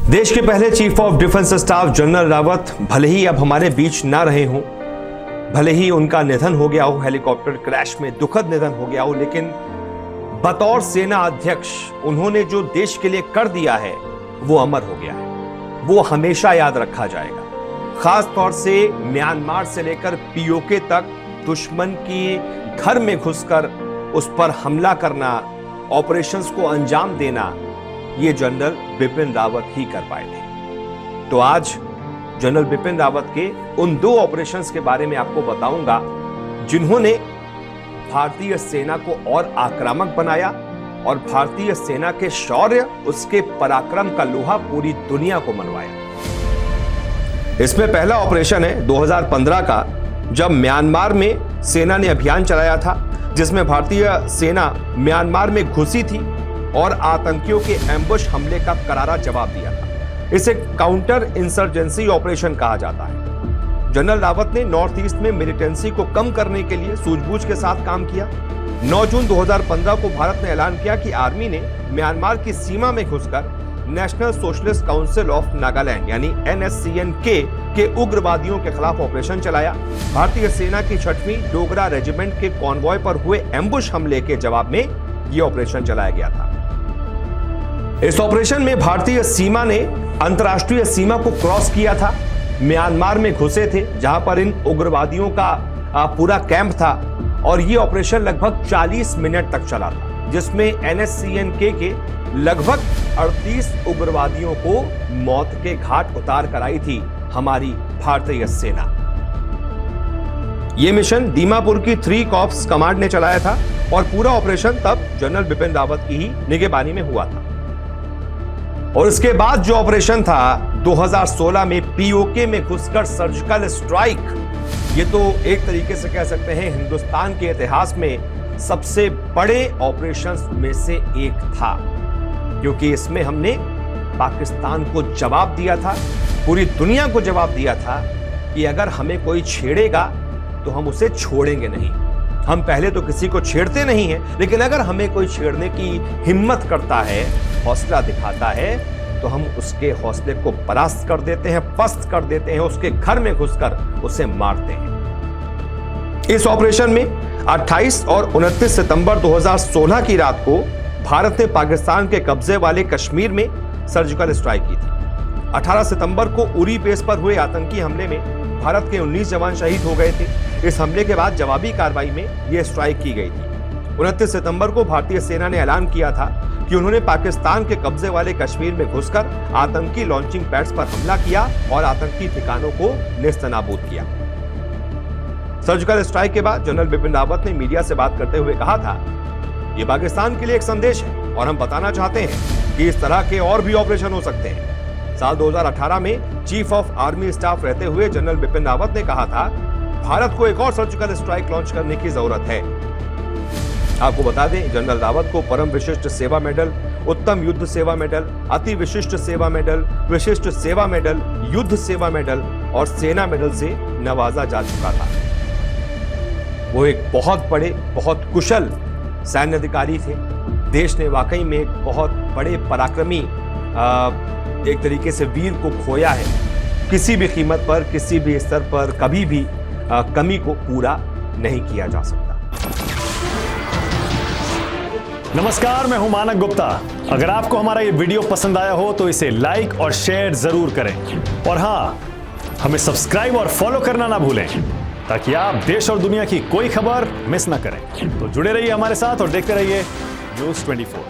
देश के पहले chief of defence staff general Rawat भले ही अब हमारे बीच ना रहे हों, भले ही उनका निधन हो गया हो, हेलीकॉप्टर क्रैश में दुखद निधन हो गया हो, लेकिन बतौर सेना अध्यक्ष उन्होंने जो देश के लिए कर दिया है वो अमर हो गया है। वो हमेशा याद रखा जाएगा। खास तौर से म्यांमार से लेकर पीओके तक दुश्मन की घर में घुसकर उस पर हमला करना, ऑपरेशंस को अंजाम देना, ये जनरल बिपिन रावत ही कर पाए थे। तो आज जनरल बिपिन रावत के उन दो ऑपरेशंस के बारे में आपको बताऊंगा जिन्होंने भारतीय सेना को और आक्रामक बनाया और भारतीय सेना के शौर्य, उसके पराक्रम का लोहा पूरी दुनिया को मनवाया। इसमें पहला ऑपरेशन है 2015 का, जब म्यांमार में सेना ने अभियान चलाया था जिसमें भारतीय सेना म्यांमार में घुसी थी और आतंकियों के एम्बुश हमले का करारा जवाब दिया था। इसे काउंटर इंसर्जेंसी ऑपरेशन कहा जाता है। जनरल रावत ने नॉर्थ ईस्ट में मिलिटेंसी को कम करने के लिए सूझबूझ के साथ काम किया। 9 जून 2015 को भारत ने ऐलान किया कि आर्मी ने म्यांमार की सीमा में घुसकर national socialist council of Nagaland यानी NSCN-K के उग्रवादियों के खिलाफ ऑपरेशन चलाया। भारतीय सेना की 6वीं डोगरा रेजिमेंट के कॉन्वॉय पर हुए एम्बुश हमले के जवाब में यह ऑपरेशन चलाया गया था। इस ऑपरेशन में भारतीय सीमा ने अंतर्राष्ट्रीय सीमा को क्रॉस किया था, म्यांमार में घुसे थे जहां पर इन उग्रवादियों का पूरा कैंप था और ये ऑपरेशन लगभग 40 मिनट तक चला था, जिसमें NSCN-K के लगभग 38 उग्रवादियों को मौत के घाट उतार कर आई थी हमारी भारतीय सेना। यह मिशन दीमापुर की 3 कॉर्प्स कमांड ने चलाया था और पूरा ऑपरेशन तब जनरल बिपिन रावत की ही निगरानी में हुआ था। और इसके बाद जो ऑपरेशन था 2016 में पीओके में घुसकर सर्जिकल स्ट्राइक, ये तो एक तरीके से कह सकते हैं हिंदुस्तान के इतिहास में सबसे बड़े ऑपरेशंस में से एक था, क्योंकि इसमें हमने पाकिस्तान को जवाब दिया था, पूरी दुनिया को जवाब दिया था कि अगर हमें कोई छेड़ेगा तो हम उसे छोड़ेंगे नहीं। हम पहले तो किसी को छेड़ते नहीं हैं, लेकिन अगर हमें कोई छेड़ने की हिम्मत करता है, हौसला दिखाता है, तो हम उसके हौसले को परास्त कर देते हैं, पस्त कर देते हैं, उसके घर में घुसकर उसे मारते हैं। इस ऑपरेशन में 28 और 29 सितंबर 2016 की रात को भारत ने पाकिस्तान के कब्जे वाले कश्मीर में सर्जिकल स्ट्राइक की थी। 18 सितंबर को उरी बेस पर हुए आतंकी हमले में भारत के 19 जवान शहीद हो गए थे। इस हमले के बाद जवाबी कार्रवाई में यह स्ट्राइक की गई थी। 29 सितंबर को भारतीय सेना ने ऐलान किया था कि उन्होंने पाकिस्तान के कब्जे वाले कश्मीर में घुसकर आतंकी लॉन्चिंग पैड्स पर हमला किया और आतंकी ठिकानों को नेस्तनाबूद किया। सर्जिकल स्ट्राइक के बाद जनरल बिपिन रावत ने मीडिया से बात करते हुए कहा था, यह पाकिस्तान के लिए एक संदेश है और हम बताना चाहते हैं कि इस तरह के और भी ऑपरेशन हो सकते हैं। साल 2018 में चीफ ऑफ आर्मी स्टाफ रहते हुए जनरल बिपिन रावत ने कहा था, भारत को एक और सर्जिकल स्ट्राइक लॉन्च करने की जरूरत है। आपको बता दें, जनरल रावत को परम विशिष्ट सेवा मेडल, उत्तम युद्ध सेवा मेडल, अति विशिष्ट सेवा मेडल, विशिष्ट सेवा मेडल, युद्ध सेवा मेडल और सेना मेडल से नवाजा जा चुका था। वो एक बहुत बड़े, बहुत कुशल सैन्य अधिकारी थे। देश ने वाकई में एक बहुत बड़े पराक्रमी, एक तरीके से वीर को खोया है। किसी भी कीमत पर, किसी भी स्तर पर कभी भी कमी को पूरा नहीं किया जा सकता। नमस्कार, मैं हूं मानक गुप्ता। अगर आपको हमारा ये वीडियो पसंद आया हो तो इसे लाइक और शेयर जरूर करें और हां, हमें सब्सक्राइब और फॉलो करना ना भूलें ताकि आप देश और दुनिया की कोई खबर मिस ना करें। तो जुड़े रहिए हमारे साथ और देखते रहिए न्यूज़ 24।